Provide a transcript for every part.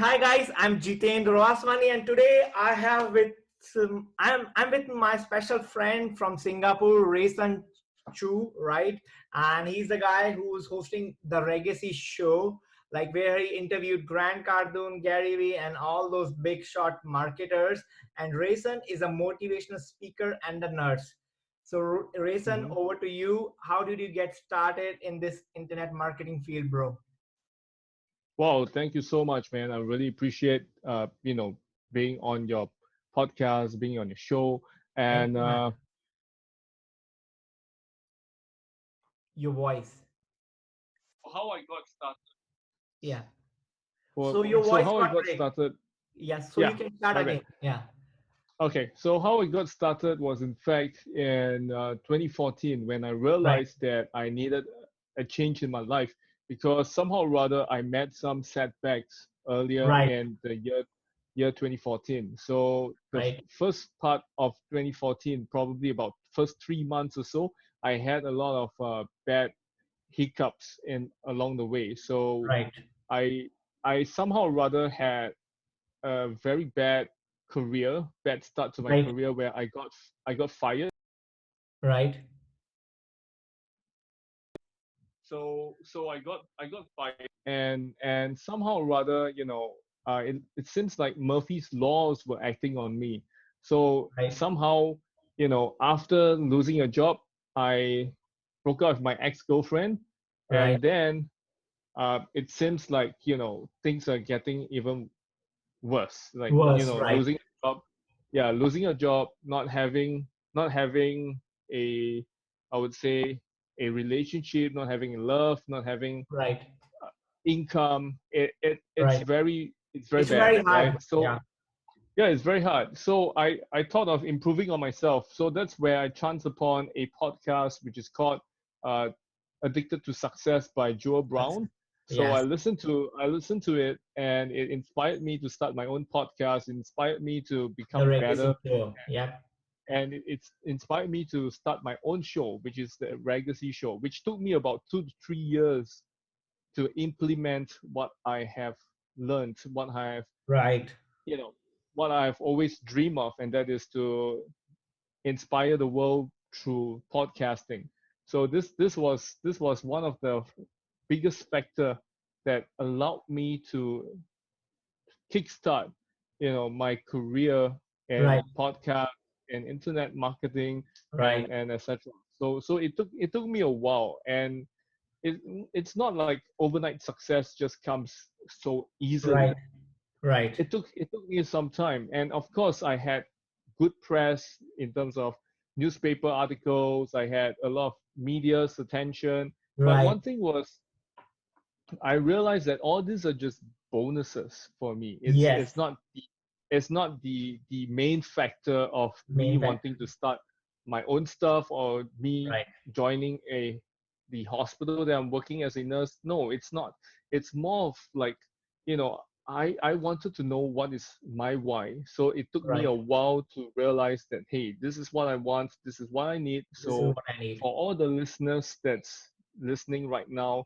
hi guys, I'm Jitendra Vaswani, and today I have with I'm with my special friend from Singapore, Rayson Choo, right? And he's the guy who's hosting the Legacy show, like where he interviewed Grant Cardone, Gary Vee, and all those big shot marketers. And Rayson is a motivational speaker and a nurse. So Rayson, Mhm. over to you. How did you get started in this internet marketing field, bro? Wow, thank you so much, man. I really appreciate being on your podcast, being on your show, Thank and you, man. Your voice. how I got started. Yeah. Well, So your so voice how I got got break. started? Yes. So you Yeah, can start my bad. again. Yeah. Okay, so how I got started was in fact in 2014 when I Right. realized that I needed a change in my life because somehow or rather I met some setbacks earlier Right. in the year 2014. So the Right. first part of 2014, probably about first 3 months or so, I had a lot of bad hiccups in along the way. So Right. I I somehow or rather had a very bad start to my Right. career where I got fired. Right. So I got fired, and somehow or rather, it seems like Murphy's laws were acting on me. So Right. somehow, after losing a job, I broke up with my ex-girlfriend, Right. and then it seems like things are getting even worse. Like Was right. losing a job, yeah, losing a job, not having a, I would say, a relationship, not having love, not having Right. income. It's Right. very It's bad, very right? hard. So Yeah. yeah, it's very hard. So I thought of improving on myself. So that's where I chanced upon a podcast which is called uh, Addicted to Success by Joel That's, Brown. So I yes. listened to it, and it inspired me to start my own podcast, inspired me to The become better, legacy show. Yeah. and it's inspired me to start my own show, which is the Legacy Show, which took me about 2 to 3 years to implement what I have learned, Right. you know what I've always dreamed of, and that is to inspire the world through podcasting. So this was one of the biggest factor that allowed me to kickstart, my career Right. in podcast and internet marketing Right. and etc. So it took me a while, and it it's not like overnight success just comes so Right. easily. Right. It took me some time, and of course I had good press in terms of newspaper articles. I had a lot of media's attention, but Right. one thing was I realized that all these are just bonuses for me. it's Yes. it's not the, it's not the main factor of me Main factor. wanting to start my own stuff or me Right. joining the hospital that I'm working as a nurse. No, it's not. It's more of like, I wanted to know what is my why. So it took me Right. a while to realize that, hey, this is what I want, this is what I need. This is So what I need. for all the listeners that's listening right now,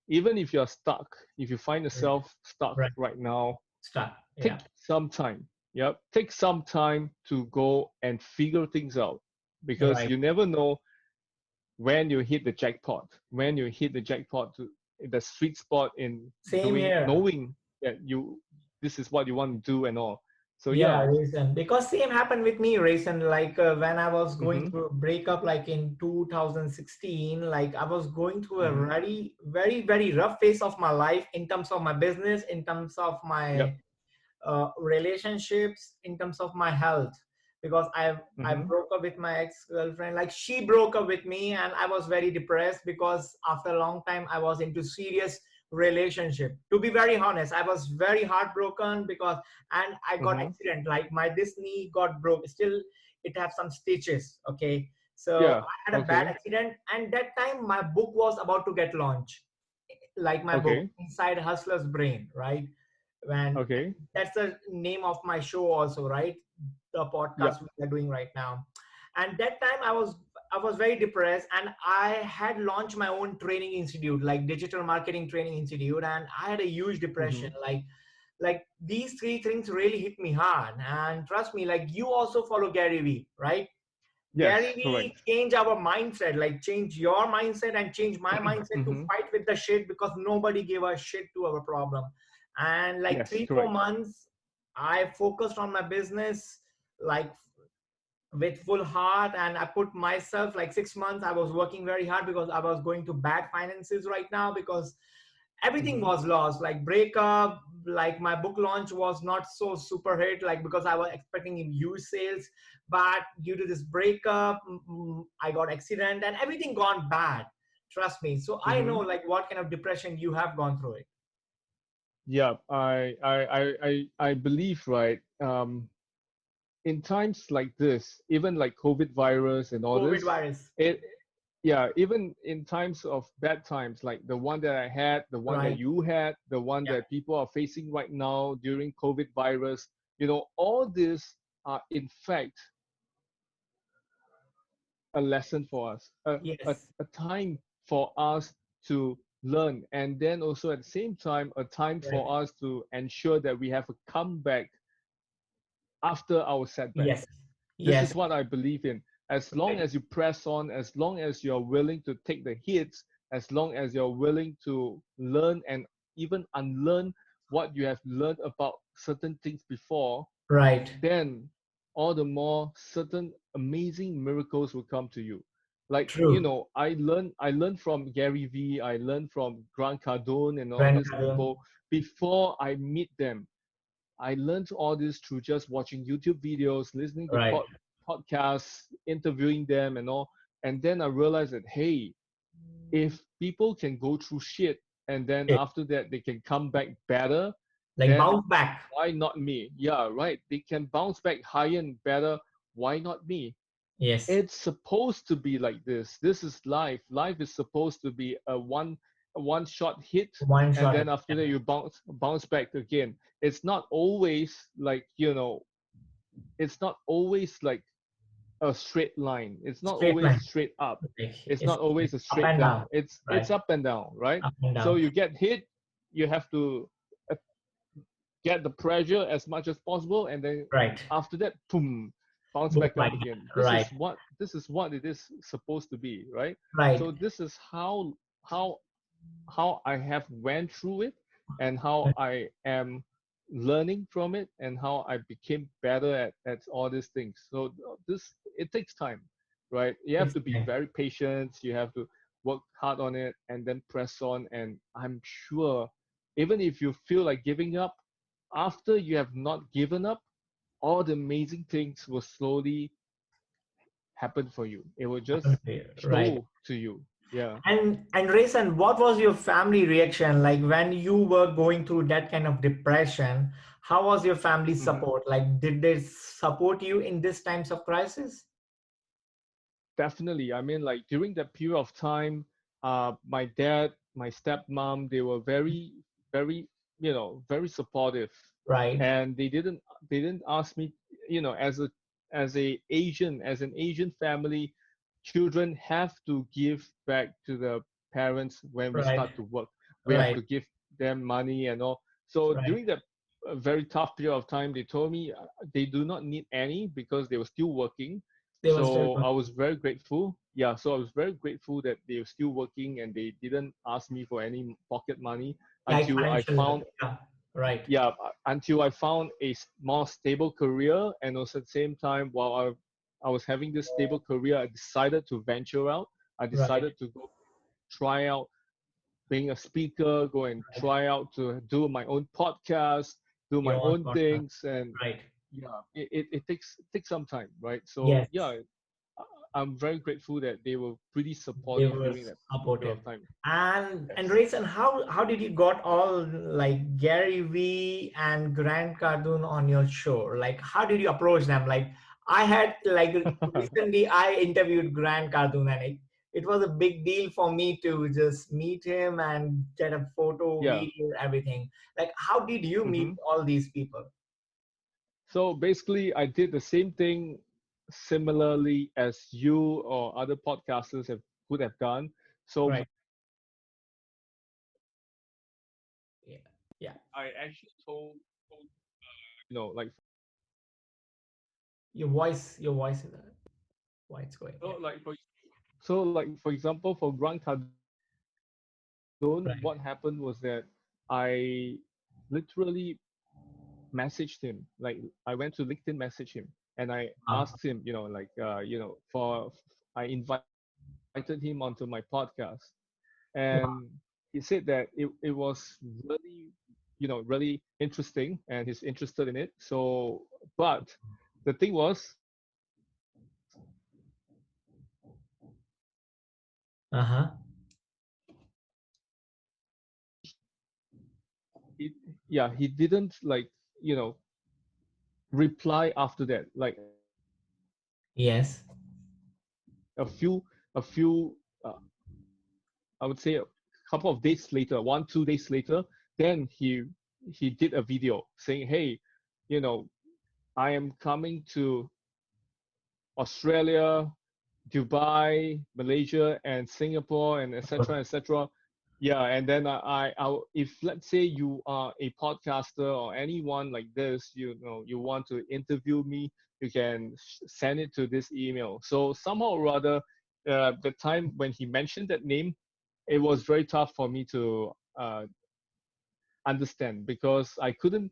even if you're stuck, if you find Right. yourself stuck Right. right now, Start. Yeah. take some time. Yep, take some time to go and figure things out, because Right. you never know when you hit the jackpot, when you hit the jackpot to the sweet spot in Same doing, here. knowing that this is what you want to do and all. So Yeah, yeah. Rayson. Because same happened with me, Rayson. Like when I was going Mm-hmm, through a breakup, like in 2016, like I was going through a mm-hmm. very, very, very rough phase of my life in terms of my business, in terms of Yep. my relationships, in terms of my health. Because I Mm-hmm, broke up with my ex-girlfriend. Like she broke up with me, and I was very depressed because after a long time I was into serious relationship. To be very honest, I was very heartbroken because and I got mm-hmm. accident. Like my this knee got broke. Still, it have some stitches. Okay, so Yeah. I had a bad Okay. accident, and that time my book was about to get launched. Like my book, Okay. Inside Hustler's Brain, right? When Okay. that's the name of my show also, right? The Yep. podcast we are doing right now. And that time I was very depressed, and I had launched my own training institute, like Digital Marketing Training Institute, and I had a huge depression. Mm-hmm. Like like these three things really hit me hard. And trust me, like you also follow Gary Vee, right? Gary Yes, Vee correct. change our mindset, like change your mindset and change my mindset to Hmm. fight with the shit, because nobody gave a shit to our problem. And like Yes, 3 4 correct. months I focused on my business, like with full heart, and I put myself, like 6 months I was working very hard because I was going to bad finances right now, because everything Hmm. was lost, like breakup, like my book launch was not so super hit, like because I was expecting huge sales, but due to this breakup, I got accident and everything gone bad. Trust me. So I know Hmm. like what kind of depression you have gone through it. Yeah, I believe, right. In times like this, even like COVID virus and all COVID this, virus. it yeah, even in times of bad times, like the one that I had, the one that Right. you had, the one Yeah. that people are facing right now during COVID virus, all this are in fact a lesson for us, Yes. a time for us to learn, and then also at the same time, a time Right. for us to ensure that we have a comeback after our setback. Yes. This Yes. is what I believe in. As long Right. as you press on, as long as you're willing to take the hits, as long as you're willing to learn and even unlearn what you have learned about certain things before, Right. then all the more certain amazing miracles will come to you. Like, True. I learned from Gary Vee, I learned from Grant Cardone and all Grand these Cardone. people before I meet them. I learned all this through just watching YouTube videos, listening to Right. podcasts, interviewing them and all. And then I realized that, hey, if people can go through shit and then Okay. after that they can come back better, Like then bounce back. why not me? Yeah, right. They can bounce back higher and better. Why not me? Yes. It's supposed to be like this. This is life. Life is supposed to be a one shot hit, One and shot. then after that you bounce back again. It's not always like, it's not always like a straight line. It's not Straight always line. straight up. Like It's it's not always a up straight and down. down. It's Right. up and down, right? Up and So down. you get hit, you have to uh, get the pressure as much as possible, and then Right. after that, boom, bounce Boom back up like again. that. This Right. is what it is supposed to be, right? Right. So this is how how I have went through it, and how I am learning from it, and how I became better at all these things. So this it takes time, right? You have It's to be very patient. You have to work hard on it, and then press on. And I'm sure, even if you feel like giving up, after you have not given up, all the amazing things will slowly happen for you. It will just right. show to you. Yeah. And Rayson, what was your family reaction like when you were going through that kind of depression? How was your family Mhm. support? Like, did they support you in these times of crisis? Definitely. I mean, like during that period of time, my dad, my stepmom, they were very, very, very supportive, Right. and they didn't ask me, as an Asian family, children have to give back to the parents when we Right. start to work. We have Right. to give them money and all. So Right. during that very tough period of time, they told me they do not need any because they were still working. They were still So I was very grateful. Yeah, so I was very grateful that they were still working and they didn't ask me for any pocket money like until I financial help. found, Yeah. Right. yeah, until I found a more stable career. And also at the same time, while I was having this stable career, I decided to venture out. I Right. decided to go try out being a speaker, go and Right. try out to do my own podcast, do my Your own own podcast. things. And Right. yeah, it takes some time, right? So Yes. yeah, I'm very grateful that they were pretty They supportive were during that period supportive. of time. And Yes. Rayson, how did you got all like Gary Vee and Grant Cardone on your show? Like, how did you approach them? Like, I had like recently I interviewed Grant Cardone, and it was a big deal for me to just meet him and get a photo, Yeah. video, everything. Like, how did you meet Hmm. all these people? So basically, I did the same thing similarly as you or other podcasters would have done. So Right. Yeah. Yeah. I actually told like Your voice is why it's going. so Yeah. like for like for example for Grant Cardone, what happened was that I literally messaged him. Like I went to LinkedIn, message him, and I asked him, Wow. I invited him onto my podcast, and Wow. he said that it was really interesting, and he's interested in it. So, but the thing was, Uh-huh. he, yeah, he didn't reply after that. Like Yes. a few I would say a couple of days later, 1 2 days later, then he did a video saying, hey, you know, I am coming to Australia, Dubai, Malaysia, and Singapore, and etc. etc. Yeah, and then if let's say you are a podcaster or anyone like this, you want to interview me, you can send it to this email. So somehow or other, the time when he mentioned that name, it was very tough for me to understand because I couldn't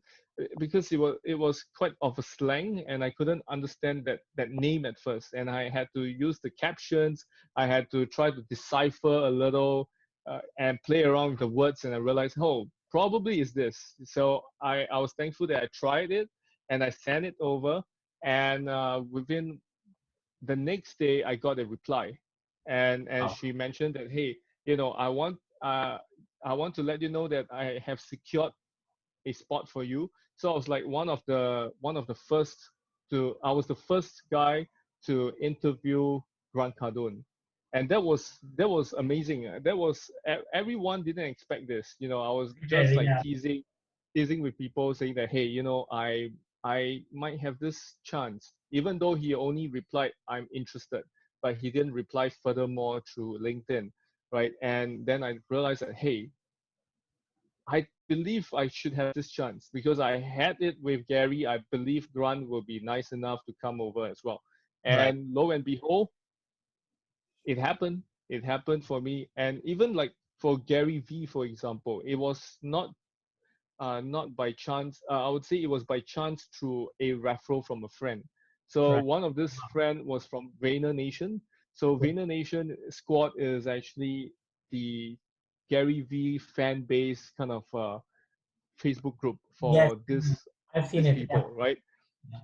because it was quite of a slang and I couldn't understand that name at first, and I had to use the captions. I had to try to decipher a little and play around with the words, and I realized, oh, probably is this. So I was thankful that I tried it and I sent it over, and within the next day I got a reply, and Wow. she mentioned that, hey, uh, I want to let you know that I have secured a spot for you. So I was like one of the first to I was the first guy to interview Grant Cardone, and that was amazing. That was everyone didn't expect this. I was just like Yeah. teasing with people saying that, hey, I might have this chance, even though he only replied I'm interested, but he didn't reply furthermore through LinkedIn, right? And then I realized that, hey, I believe I should have this chance because I had it with Gary. I believe Grant will be nice enough to come over as well. Right. And lo and behold, it happened. It happened for me. And even like for Gary V, for example, it was not by chance. I would say it was by chance through a referral from a friend. So Right. one of this friend was from Vayner Nation. So Vayner Nation squad is actually the Gary V fan base kind of Facebook group Yes. for this I've seen these it. Yeah. people, right?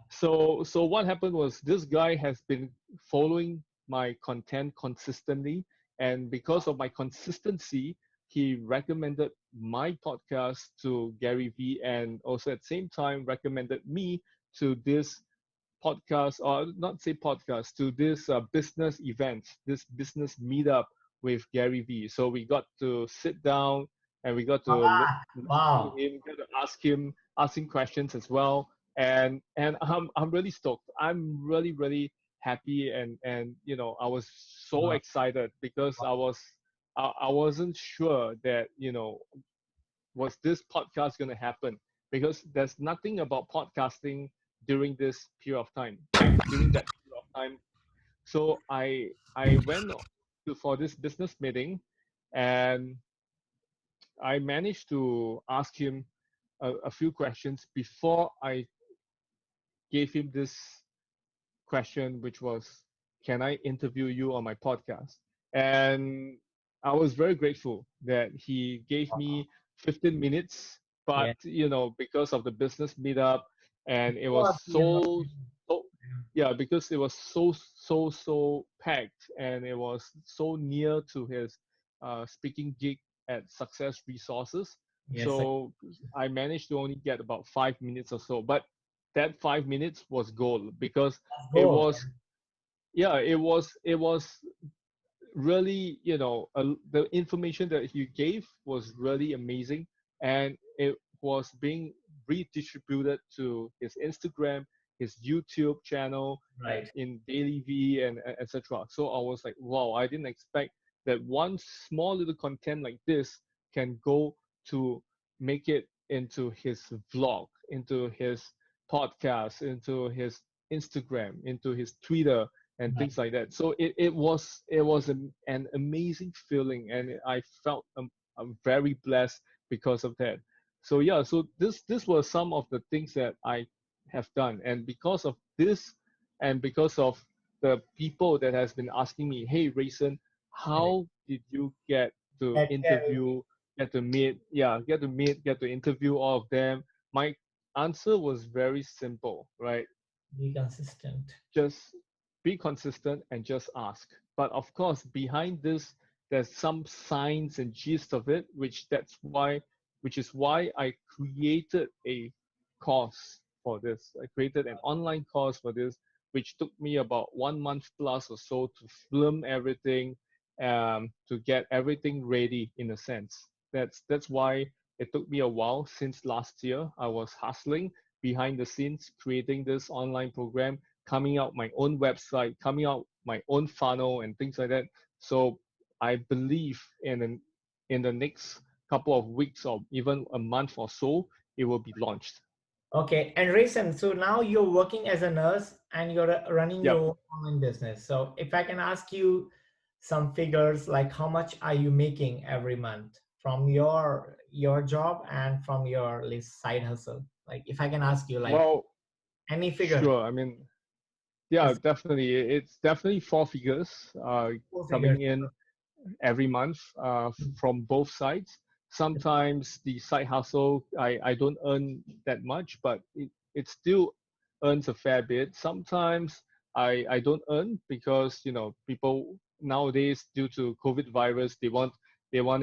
So what happened was this guy has been following my content consistently, and because of my consistency, he recommended my podcast to Gary V, and also at the same time recommended me to this podcast, or not say podcast, to this business event, this business meetup with Gary V. So we got to sit down and we got to Ah, listen to wow. him, got to ask him questions as well. And I'm really stoked. I'm really happy, and I was so Wow. excited because I wasn't sure that was this podcast going to happen, because there's nothing about podcasting during this period of time, during that period of time. So I went for this business meeting, and I managed to ask him a few questions before I gave him this question, which was, can I interview you on my podcast? And I was very grateful that he gave me 15 minutes, but Yeah. because of the business meetup, Of and it was course, he has not so yeah, because it was so packed, and it was so near to his speaking gig at Success Resources. Yes, sir. So I managed to only get about 5 minutes or so, but that 5 minutes was gold because Let's it go. was yeah, it was really, the information that he gave was really amazing, and it was being redistributed to his Instagram, his YouTube channel, Right. in Daily V, and etc. So I was like, wow, I didn't expect that one small little content like this can go to make it into his vlog, into his podcast, into his Instagram, into his Twitter, and Right. things like that. So it was an amazing feeling, and I felt I'm very blessed because of that. So yeah, so this was some of the things that I have done, and because of this, and because of the people that has been asking me, hey Rayson, Correct. how did you get to That carry, interview, get to meet, yeah, get to interview all of them? My answer was very simple, right? be consistent. Just be consistent and just ask. But of course, behind this, there's some science and gist of it, which is why I created a course for this. I created an online course for this, which took me about 1 month plus or so to film everything, to get everything ready in a sense. That's why it took me a while. Since last year, I was hustling behind the scenes, creating this online program, coming out my own website, coming out my own funnel and things like that. So I believe in the next couple of weeks or even a month or so, it will be launched. Okay, and Rayson, so now you're working as a nurse and you're running your Yep. own online business. So if I can ask you some figures, like how much are you making every month from your job and from your side hustle? Like if I can ask you like Well, any figure, sure. I mean, yeah, just definitely. It's definitely four figures four figures. coming in every month from both sides. Sometimes the side hustle, I don't earn that much, but it still earns a fair bit. Sometimes I don't earn because people nowadays, due to COVID virus, they want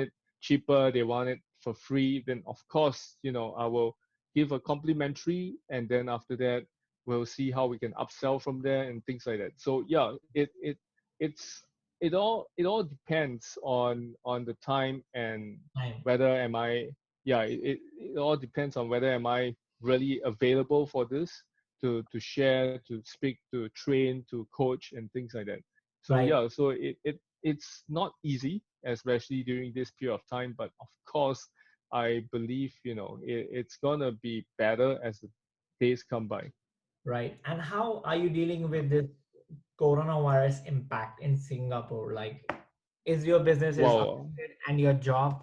it cheaper, they want it for free. Then of course, I will give a complimentary, and then after that we'll see how we can upsell from there and things like that. So yeah, it's it all depends on the time and Time, whether am I yeah it all depends on whether am I really available for this to share, to speak, to train, to coach and things like that. So right? yeah, so it's not easy, especially during this period of time, but of course I believe it's gonna be better as the days come by. Right. And how are you dealing with this coronavirus impact in Singapore? Like, is your business is Well, affected and your job?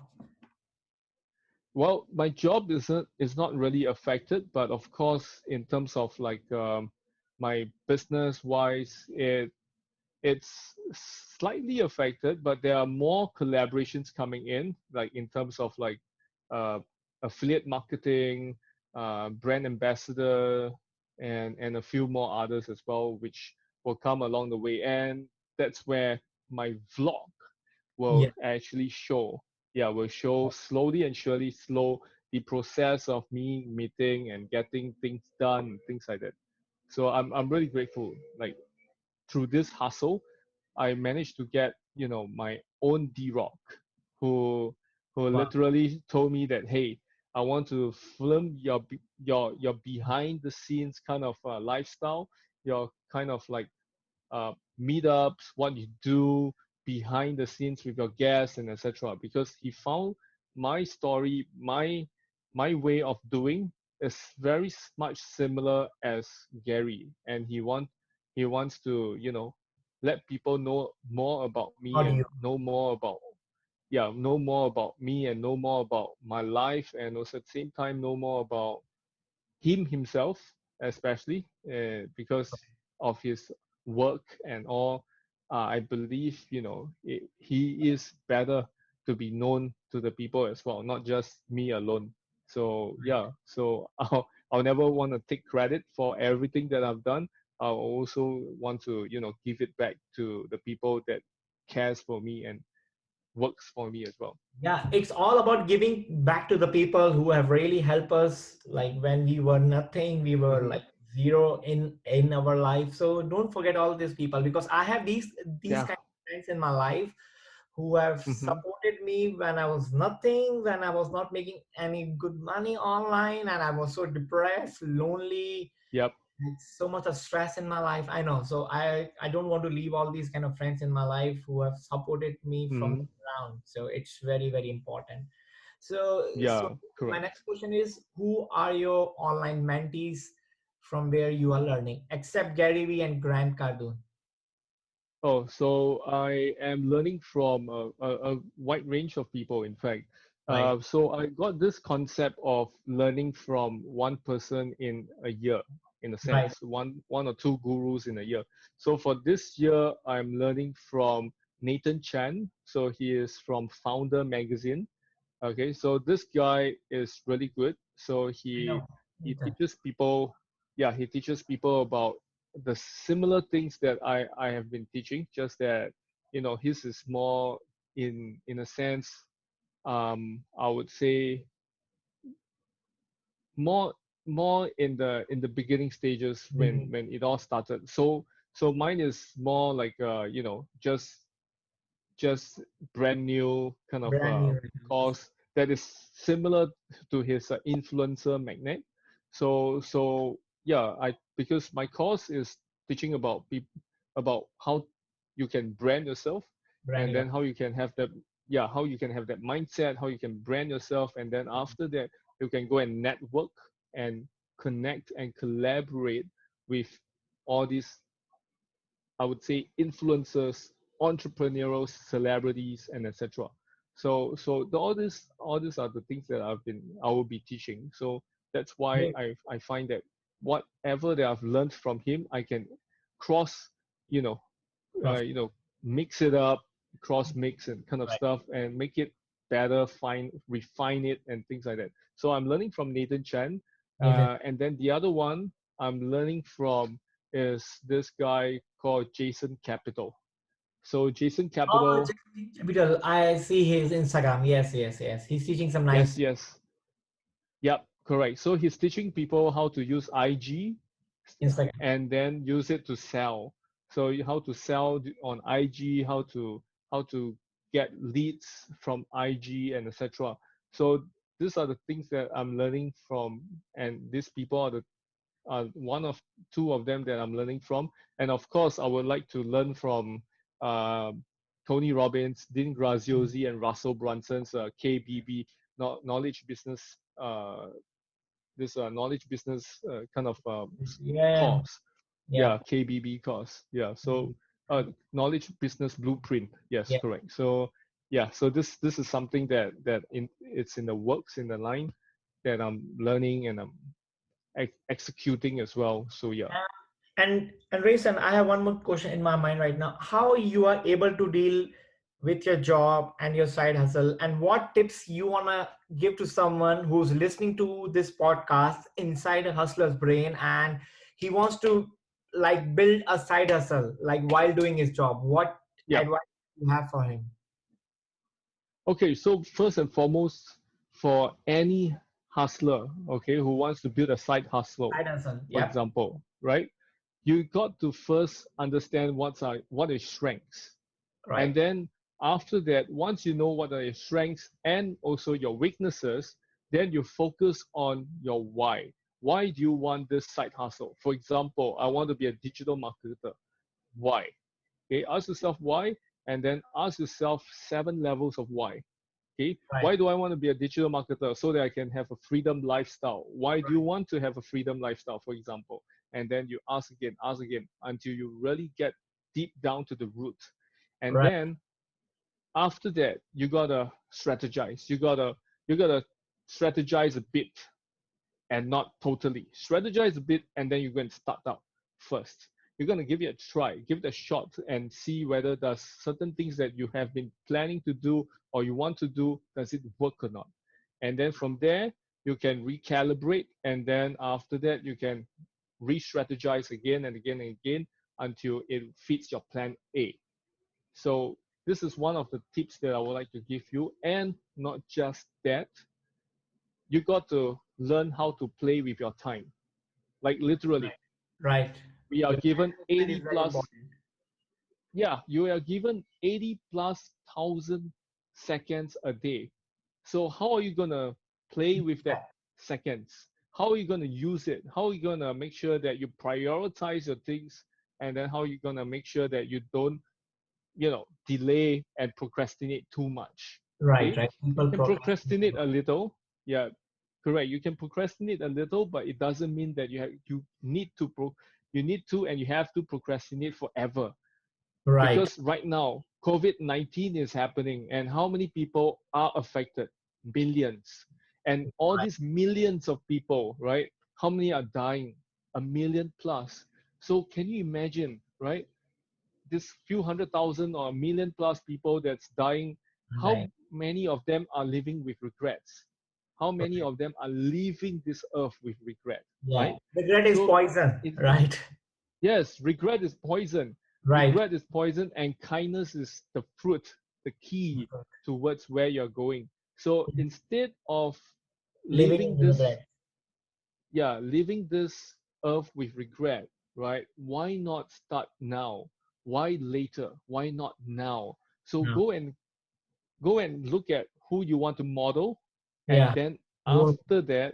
Well, my job is not really affected, but of course, in terms of like my business wise, it's slightly affected, but there are more collaborations coming in, like in terms of like uh, affiliate marketing, brand ambassador, and a few more others as well, which will come along the way. And that's where my vlog will Yeah. actually show. Yeah, will show slowly and surely slow the process of me meeting and getting things done, things like that. So I'm really grateful. Like through this hustle, I managed to get my own D-Rock, who Wow. literally told me that, hey, I want to film your behind the scenes kind of lifestyle, your kind of like meetups, what you do behind the scenes with your guests and etc. Because he found my story, my way of doing is very much similar as Gary, and he wants to let people know more about me How do and you? know more about me and know more about my life, and also at the same time know more about him himself, especially because of his work and all. I believe he is better to be known to the people as well, not just me alone. So yeah, so I'll never want to take credit for everything that I've done. I'll also want to give it back to the people that cares for me and works for me as well. Yeah, it's all about giving back to the people who have really helped us. Like when we were nothing, we were Hmm. like zero in our life. So don't forget all these people, because I have these Yeah. kind of friends in my life who have Hmm. supported me when I was nothing, when I was not making any good money online, and I was so depressed, lonely, Yep. so much of stress in my life. I know. So I don't want to leave all these kind of friends in my life who have supported me from Hmm. the ground. So it's very, very important. So Yeah, my correct. next question is, who are your online mentees from where you are learning, except Gary Vee and Grant Cardone? Oh, so I am learning from a wide range of people, in fact. Right, So I got this concept of learning from one person in a year, in a right. sense, one or two gurus in a year. So for this year, I'm learning from Nathan Chan. So he is from Founder Magazine. Okay, so this guy is really good. So I know. he Nathan. teaches people, yeah, he teaches people about the similar things that I have been teaching, just that his is more in a sense, I would say more more in the beginning stages Mhm. when it all started. So mine is more like just brand new kind of Brand new. course that is similar to his influencer magnet. So yeah, I because my course is teaching about about how you can brand yourself, Brand and new. then how you can have that, yeah, how you can have that mindset, how you can brand yourself, and then after that you can go and network and connect and collaborate with all these, I would say, influencers, entrepreneurial celebrities, and etc. All these are the things that I will be teaching. So that's why Great. I find that whatever that I've learned from him, I can cross, you know, Cross. mix it up, cross mix and kind of Right. stuff, and make it better, refine it, and things like that. So I'm learning from Nathan Chan, Nathan. and then the other one I'm learning from is this guy called Jason Capital. So Jason Oh, Capital, Jitendra Capital. I see his Instagram. Yes, yes, yes. He's teaching some yes, nice yes, yep, correct. So he's teaching people how to use IG Instagram. and then use it to sell. So how to sell on IG, how to get leads from IG and etc. So these are the things that I'm learning from, and these people are the one of two of them that I'm learning from. And of course, I would like to learn from uh, Tony Robbins, Dean Graziosi, and Russell Brunson's KBB, knowledge business, knowledge business kind of Yeah, course. yeah, Yeah, KBB course. Yeah, so yeah. knowledge business blueprint. Yes, Yeah. correct. So yeah, so this is something it's in the works, in the line that I'm learning and I'm executing as well. So yeah. And Rayson, I have one more question in my mind right now. How you are able to deal with your job and your side hustle, and what tips you wanna give to someone who's listening to this podcast inside a hustler's brain, and he wants to like build a side hustle like while doing his job. What Yeah. advice you have for him? Okay, so first and foremost, for any hustler, okay, who wants to build a side hustle, Side hustle. for Yep. example, right? You got to first understand what is strengths. And Right. then after that, once you know what are your strengths and also your weaknesses, then you focus on your why. Why do you want this side hustle? For example, I want to be a digital marketer. Why? Okay, ask yourself why, and then ask yourself 7 levels of why. Okay, Right. why do I want to be a digital marketer? So that I can have a freedom lifestyle. Why do you Right. want to have a freedom lifestyle, for example? And then you ask again until you really get deep down to the root. And Right. then after that, you gotta strategize. You gotta strategize a bit and not totally. Strategize a bit and then you're going to start out first. You're going to give it a try, give it a shot, and see whether does certain things that you have been planning to do or you want to do, does it work or not. And then from there, you can recalibrate, and then after that, you can re-strategize again and again and again until it fits your plan A. So this is one of the tips that I would like to give you. And not just that, you got to learn how to play with your time. Like literally, Right. we are The given management is 80 very plus, important. yeah, you are given 80 plus thousand seconds a day. So how are you gonna play with that seconds? How are you gonna use it? How are you gonna make sure that you prioritize your things? And then how are you gonna make sure that you don't, delay and procrastinate too much? Right, Okay, right. you People can procrastinate procrastinate. a little. Yeah, correct. You can procrastinate a little, but it doesn't mean that you need to you need to and you have to procrastinate forever. Right, Because right now COVID-19 is happening, and how many people are affected? Millions. And all right, these millions of people, right? How many are dying? A million plus. So can you imagine, right? This few 100,000 or a million plus people that's dying, how right, many of them are living with regrets? How many right. of them are leaving this earth with regret, Yeah. right? Regret is So poison, it, right? yes, regret is poison. Right. Regret is poison, and kindness is the fruit, the key towards where you're going. So instead of Living leaving in this, regret. leaving this earth with regret, right? Why not start now? Why later? Why not now? So No. go and look at who you want to model, and Yeah. then Role. after that,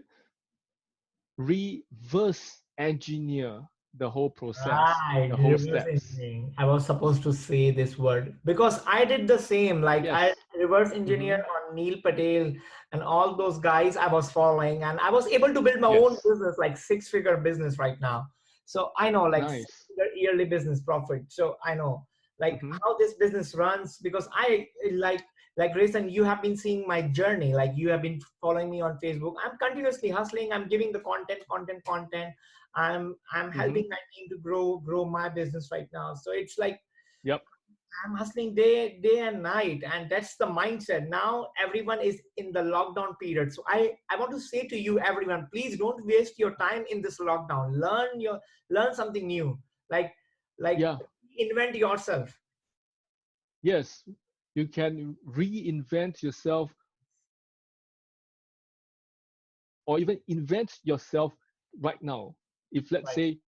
reverse engineer the whole process, Right, the whole reverse steps. engineering. I was supposed to say this word because I did the same. Like I Yes. reverse engineered Mm-hmm. on Neil Patel and all those guys I was following, and I was able to build my own Yes. business, like six-figure business right now. So I know, like Nice. six-figure yearly business profit. So I know, like Mm-hmm. how this business runs because I like Rayson, you have been seeing my journey. Like you have been following me on Facebook. I'm continuously hustling. I'm giving the content. I'm Mm-hmm. helping my team to grow my business right now. So it's like Yep. I'm hustling day and night, and that's the mindset. Now everyone is in the lockdown period. So I want to say to you, everyone, please don't waste your time in this lockdown. Learn something new. Like like Yeah. invent yourself. Yes. You can reinvent yourself or even invent yourself right now. If let's say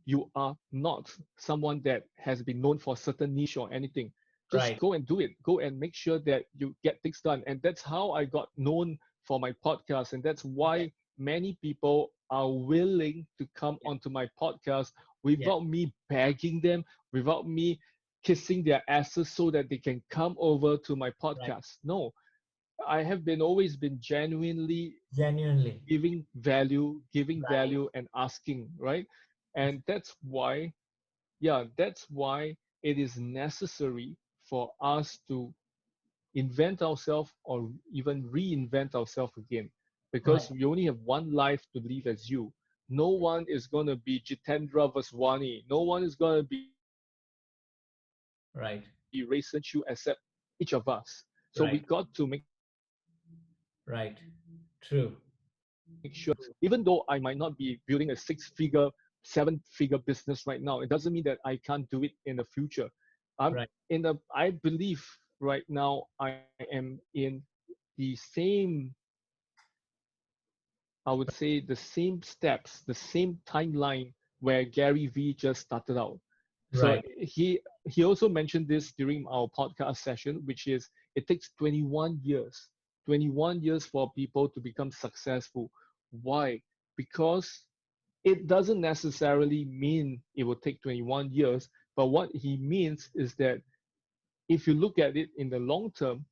you are not someone that has been known for a certain niche or anything, just go and do it. Go and make Right. sure that you get things done. And that's how I got known for my podcast. And that's why Yeah. many people are willing to come onto my podcast without Yeah. me begging them, without me kissing their asses so that they can come over to my Right. podcast. No, I have been always been genuinely Genuinely. giving Right. value and asking, right? And that's why, yeah, that's why it is necessary for us to invent ourselves or even reinvent ourselves again, Right. because we only have one life to live as you. No one is going to be Jitendra Vaswani. No one is going to be Rayson Choo except each of Right. us. So we got to make sure that Right. even though I Right. might not be True. building a seven-figure business right now, it doesn't mean that I can't do it in the future. I'm in the, I believe right now I am in the same, I would say the same steps, the same timeline where Gary Vee just started out. So Right. he also mentioned this during our podcast session, which is it takes 21 years for people to become successful. Why? Because it doesn't necessarily mean it will take 21 years, but what he means is that if you look at it in the long term,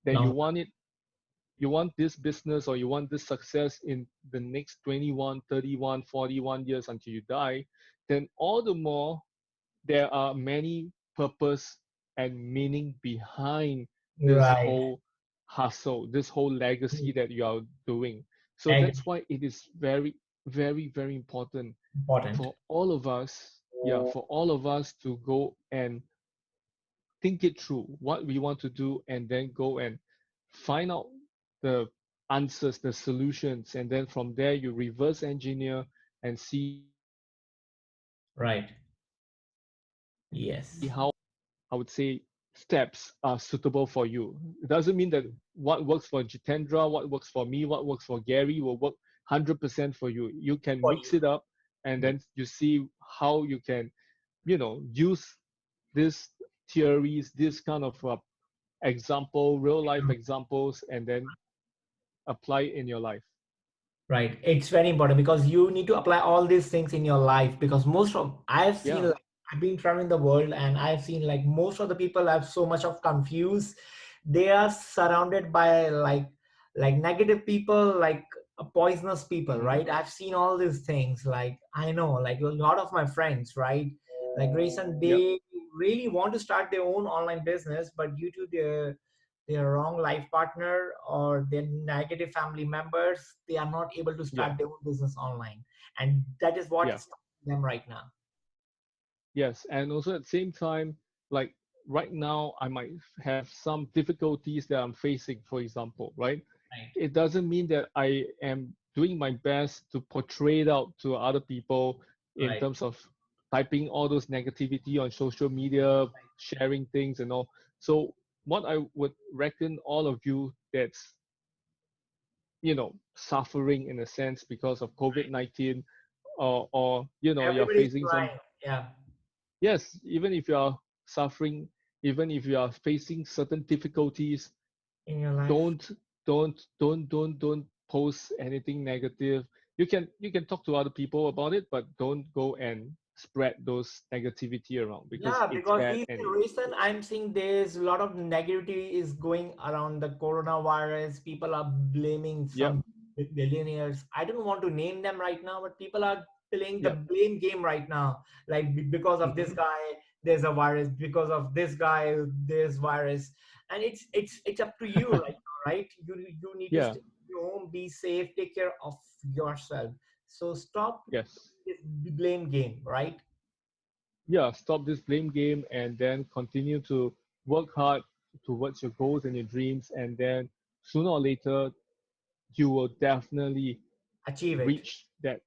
that Long. you want this business or you want this success in the next 21, 31, 41 years until you die, then all the more there are many purpose and meaning behind this Right. whole hustle, this whole legacy that you are doing. So Agree. that's why it is very, very, very important Important. for all of us, yeah, for all of us to go and think it through what we want to do and then go and find out the answers, the solutions, and then from there you reverse engineer and see how Right. I would Yes. say steps are suitable for you. It doesn't mean that what works for Jitendra, what works for me, what works for Gary will work 100% for you. You can For mix you. it up and Yeah. then you see how you can, use these theories, this kind of real life examples, and then apply it in your life. Right. It's very important because you need to apply all these things in your life because most of I've seen Yeah. like I've been traveling the world and I've seen like most of the people have so much of confused they are surrounded by like negative people, like poisonous people, Mm-hmm. right? I've seen all these things. Like I know, like a lot of my friends, right? Like recent, Yep. they really want to start their own online business, but due to their wrong life partner or their negative family members, they are not able to Yeah. start their own business online, and that is what Yeah. is stopping them right now. Yes. And also at the same time, like right now, I might have some difficulties that I'm facing, for example, right? Right. It doesn't mean that I am doing my best to portray it out to other people in Right. terms of typing all those negativity on social media, sharing things and all. So what I would reckon all of you that's suffering in a sense because of COVID-19, or you're Everybody's facing some, trying. Yeah. yes, even if you are suffering, even if you are facing certain difficulties, In your life. don't don't post anything negative. You can talk to other people about it, but don't go and spread those negativity around because Yeah, it's because bad the anyway. reason I'm seeing there's a lot of negativity is going around the coronavirus. People are blaming Yep. some billionaires. I don't want to name them right now, but people are playing the Yep. blame game right now. Like because of Mm-hmm. this guy, there's a virus. Because of this guy, there's virus. And it's up to you right now, right? You need to Yeah. stay home, be safe, take care of yourself. So stop Yes. this blame game, right? Yeah, stop this blame game and then continue to work hard towards your goals and your dreams, and then sooner or later you will definitely Achieve it. reach that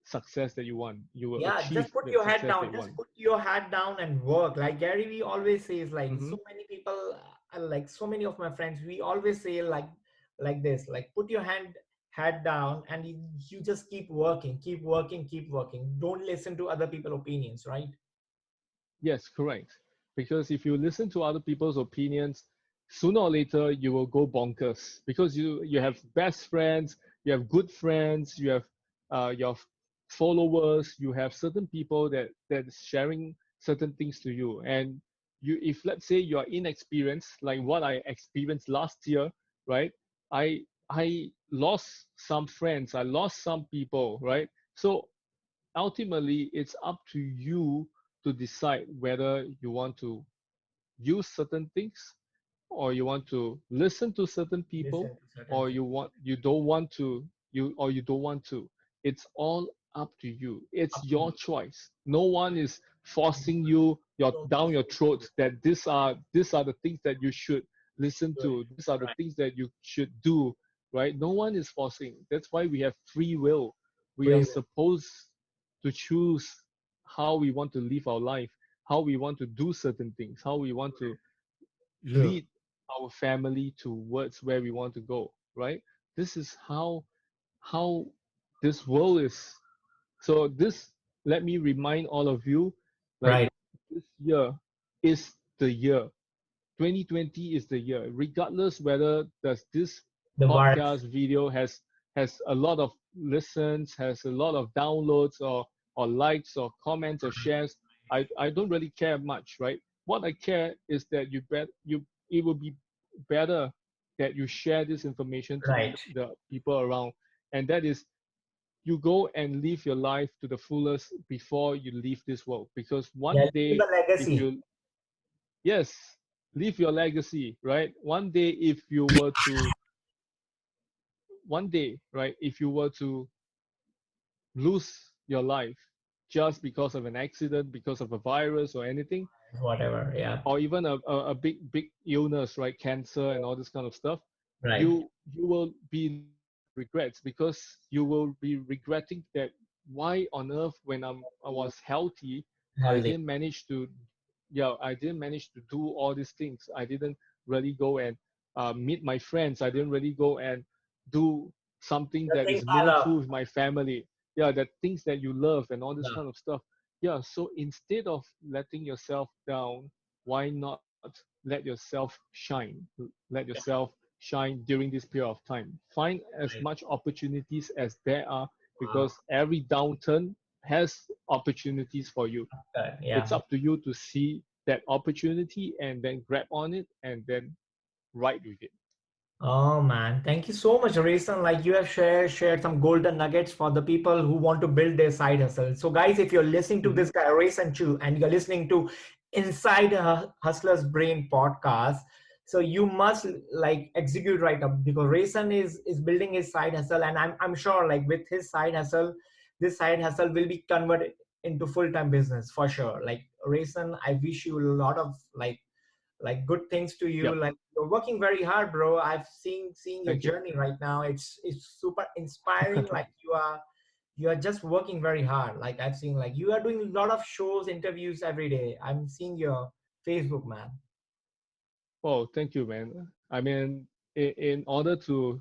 success that you want. You will Yeah, just achieve put that your head success that down. you Just want. put your head down and work. Like Gary Vee always says, like Mm-hmm. so many people, like so many of my friends, we always say like this, like put your head down and you just keep working, keep working, keep working. Don't listen to other people opinions, right? Yes, correct. Because if you listen to other people's opinions, sooner or later you will go bonkers because you have best friends, you have good friends, you have your followers, you have certain people that's sharing certain things to you. And you, if let's say you are inexperienced, like what I experienced last year, right? I lost some friends, I lost some people, right? So ultimately it's up to you to decide whether you want to use certain things, or you want to listen to certain people, Listen to certain or things. you don't want to, you don't want to. It's all up to you. It's Up to your you. choice. No one is forcing you your Don't down force your throat that these are the things that you should listen it. to, these are the Right. things that you should do, right? No one is forcing. That's why we have free will. We are Free will. supposed to choose how we want to live our life, how we want to do certain things, how we want to True. lead our family towards where we want to go, right? This is how this world is. So this, let me remind all of you, like, Right. this year is the year. 2020 is the year, regardless whether does this The virus. podcast video has a lot of listens, has a lot of downloads, or likes or comments or shares. I don't really care much, right? What I care is that it will be better that you share this information to Right. the people around, and that is you go and live your life to the fullest before you leave this world, because Yeah, one leave a day, if legacy. you, yes, leave your legacy, right? One day, if you were to, one day, right, if you were to lose your life just because of an accident, because of a virus or anything, Whatever. Yeah. or even a big illness, right, cancer and all this kind of stuff, Right. you will be left with regrets, because you will be regretting that why on earth, when I was healthy, I Healthy. didn't manage to, yeah, I didn't manage to do all these things. I didn't really go and meet my friends. I didn't really go and do something The that things is I love. meaningful with my family. Yeah, the things that you love and all this Love. kind of stuff. Yeah, so instead of letting yourself down, why not let yourself shine? Let yourself shine during this period of time. Find as Right. much opportunities as there are, Wow. because every downturn has opportunities for you. Yeah. It's up to you to see that opportunity and then grab on it and then right with it. Oh man, thank you so much, Rayson. Like you have shared some golden nuggets for the people who want to build their side hustle. So, guys, if you're listening to Hmm. this guy, Rayson Choo, and you're listening to Inside Hustler's Brain podcast, so you must like execute right up because Rayson is building his side hustle, and I'm sure like with his side hustle, this side hustle will be converted into full time business for sure. Like Rayson, I wish you a lot of like good things to you. Yep. Like you're working very hard, bro. I've seen your Thank you. journey right now. It's super inspiring. Like you are just working very hard. Like I've seen like you are doing a lot of shows, interviews every day. I'm seeing your Facebook, man. Oh, thank you, man. I mean, in order to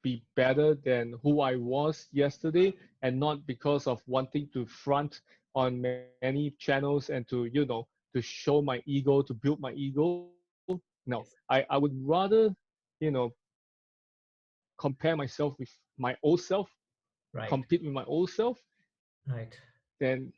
be better than who I was yesterday, and not because of wanting to front on many channels and to to show my ego, to build my ego. No, I Yes. would rather you know compare myself with my old self, Right. compete with my old self, Right. then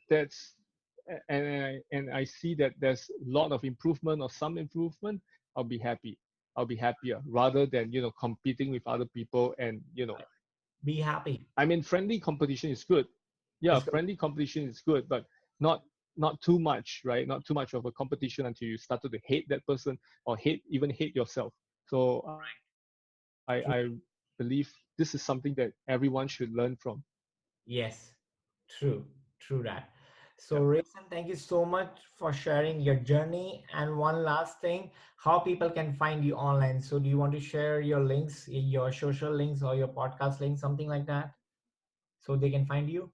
and I see that there's a lot of improvement or some improvement, I'll be happy. I'll be happier rather than competing with other people. And Right. Be happy. I mean, friendly competition is good. Yeah, It's good. friendly competition is good, but not not too much, right? Not too much of a competition until you started to hate that person or hate yourself. So I True. believe this is something that everyone should learn from. Yes, true, true that. Yeah. So, Rayson, thank you so much for sharing your journey. And one last thing, how people can find you online. So, do you want to share your links, your social links, or your podcast links, something like that, so they can find you?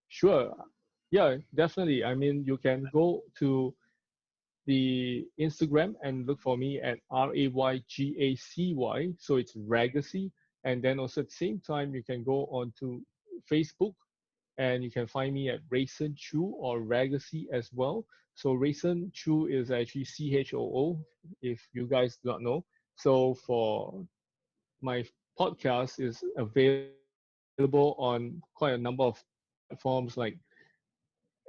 Sure. Yeah, definitely. I mean, you can go to the Instagram and look for me at Raygacy. So it's Ragacy. And then also at the same time, you can go on to Facebook and you can find me at Rayson Choo or Ragacy as well. So Rayson Choo is actually CHOO, if you guys do not know. So for my podcast is available on quite a number of platforms like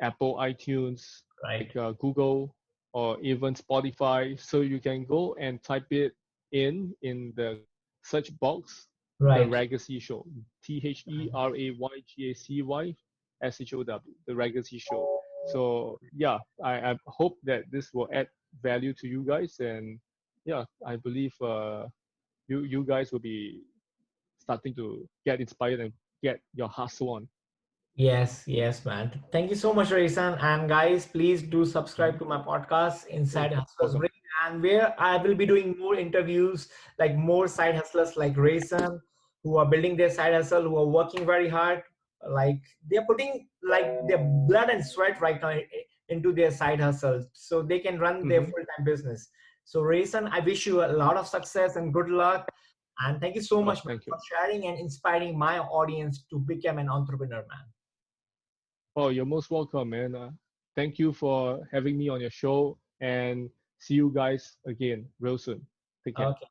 Apple iTunes, like Right, Google, or even Spotify. So you can go and type it in the search box, the right. Ragacy Show, TheRaygacyShow, the Ragacy Show. So yeah, I hope that this will add value to you guys, and yeah, I believe you guys will be starting to get inspired and get your hustle on. Yes, yes, man. Thank you so much, Rayson. And guys, please do subscribe Mhm. to my podcast, Oh, Inside Hustlers welcome. Brain, and where I will be doing more interviews, like more side hustlers like Rayson, who are building their side hustle, who are working very hard. Like they're putting like their blood and sweat right now into their side hustle, so they can run their Hmm. full-time business. So, Rayson, I wish you a lot of success and good luck. And thank you so Oh, much, man, thank you. for sharing and inspiring my audience to become an entrepreneur, man. Oh, you're most welcome, man. Thank you for having me on your show, and see you guys again real soon. Take care. Okay.